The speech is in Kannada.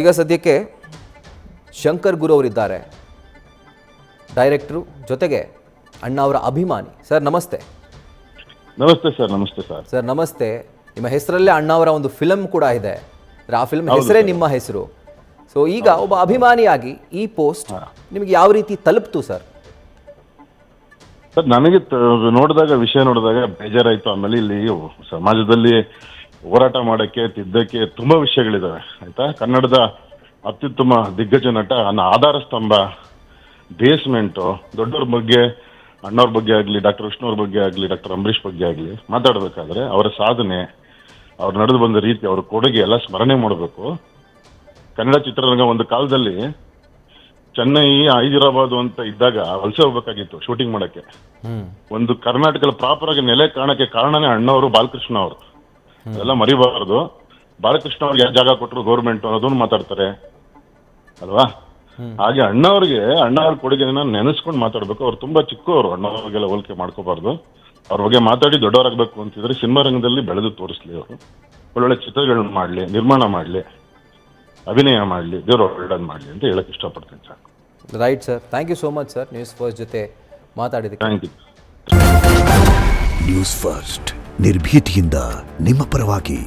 ಈಗ ಸದ್ಯಕ್ಕೆ ಶಂಕರ್ ಗುರು ಅವರಿದ್ದಾರೆ, ಡೈರೆಕ್ಟ್ರು, ಜೊತೆಗೆ ಅಣ್ಣ ಅವರ ಅಭಿಮಾನಿ. ಸರ್ ನಮಸ್ತೆ. ನಮಸ್ತೆ ಸರ್. ನಮಸ್ತೆ ಸರ್. ಸರ್ ನಮಸ್ತೆ. ನಿಮ್ಮ ಹೆಸರಲ್ಲೇ ಅಣ್ಣ ಅವರ ಒಂದು ಫಿಲಮ್ ಕೂಡ ಇದೆ, ಆ ಫಿಲ್ಮ್ ಹೆಸರೇ ನಿಮ್ಮ ಹೆಸರು. ಸೊ ಈಗ ಒಬ್ಬ ಅಭಿಮಾನಿಯಾಗಿ ಈ ಪೋಸ್ಟ್ ನಿಮಗೆ ಯಾವ ರೀತಿ ತಲುಪ್ತು ಸರ್? ಸರ್ ನನಗೆ ವಿಷಯ ನೋಡಿದಾಗ ಬೇಜಾರಾಯಿತು. ಆಮೇಲೆ ಇಲ್ಲಿ ಸಮಾಜದಲ್ಲಿ ಹೋರಾಟ ಮಾಡೋಕ್ಕೆ, ತಿದ್ದಕ್ಕೆ ತುಂಬ ವಿಷಯಗಳಿದ್ದಾವೆ ಆಯಿತಾ. ಕನ್ನಡದ ಅತ್ಯುತ್ತಮ ದಿಗ್ಗಜ ನಟ, ಆಧಾರ ಸ್ತಂಭ, ಬೇಸ್ಮೆಂಟು, ದೊಡ್ಡವ್ರ ಬಗ್ಗೆ, ಅಣ್ಣವ್ರ ಬಗ್ಗೆ ಆಗಲಿ, ಡಾಕ್ಟರ್ ವಿಷ್ಣುವ್ರ ಬಗ್ಗೆ ಆಗಲಿ, ಡಾಕ್ಟರ್ ಅಂಬರೀಷ್ ಬಗ್ಗೆ ಆಗಲಿ ಮಾತಾಡಬೇಕಾದ್ರೆ ಅವರ ಸಾಧನೆ, ಅವ್ರು ನಡೆದು ಬಂದ ರೀತಿ, ಅವ್ರ ಕೊಡುಗೆ ಎಲ್ಲ ಸ್ಮರಣೆ ಮಾಡಬೇಕು. ಕನ್ನಡ ಚಿತ್ರರಂಗ ಒಂದು ಕಾಲದಲ್ಲಿ ಚೆನ್ನೈ, ಹೈದರಾಬಾದ್ ಅಂತ ಇದ್ದಾಗ ವಲಸೆ ಹೋಗ್ಬೇಕಾಗಿತ್ತು ಶೂಟಿಂಗ್ ಮಾಡೋಕ್ಕೆ. ಒಂದು ಕರ್ನಾಟಕದ ಪ್ರಾಪರ್ ಆಗಿ ನೆಲೆ ಕಾಣಕ್ಕೆ ಕಾರಣನೇ ಅಣ್ಣವರು, ಬಾಲಕೃಷ್ಣ ಅವರು. ಅದೆಲ್ಲ ಮರಿಬಾರದು. ಬಾಲಕೃಷ್ಣ ಅವ್ರಿಗೆ ಯಾವ ಜಾಗ ಕೊಟ್ಟರು ಗೌರ್ಮೆಂಟ್ ಅನ್ನೋದನ್ನು ಮಾತಾಡ್ತಾರೆ ಅಲ್ವಾ. ಹಾಗೆ ಅಣ್ಣವ್ರ ಕೊಡುಗೆನ ನೆನೆಸ್ಕೊಂಡು ಮಾತಾಡ್ಬೇಕು. ಅವ್ರು ತುಂಬಾ ಚಿಕ್ಕವರು, ಅಣ್ಣವ್ರಿಗೆಲ್ಲ ಹೋಲಿಕೆ ಮಾಡ್ಕೋಬಾರ್ದು. ಅವ್ರ ಬಗ್ಗೆ ಮಾತಾಡಿ ದೊಡ್ಡವರಾಗಬೇಕು ಅಂತಿದ್ರೆ ಸಿನಿಮಾ ರಂಗದಲ್ಲಿ ಬೆಳೆದು ತೋರಿಸ್ಲಿ. ಅವರು ಒಳ್ಳೊಳ್ಳೆ ಚಿತ್ರಗಳನ್ನ ಮಾಡಲಿ, ನಿರ್ಮಾಣ ಮಾಡಲಿ, ಅಭಿನಯ ಮಾಡಲಿ, ದೇವರು ಒಳ್ಳೇದು ಮಾಡಲಿ ಅಂತ ಹೇಳಕ್ ಇಷ್ಟಪಡ್ತೀನಿ sir. Right sir, thank you so much sir, News First ಜೊತೆ ಮಾತಾಡಿದ್ದಕ್ಕೆ. Thank you. ನ್ಯೂಸ್ ಫಸ್ಟ್, ನಿರ್ಭೀತಿಯಿಂದ ನಿಮ್ಮ ಪರವಾಗಿ.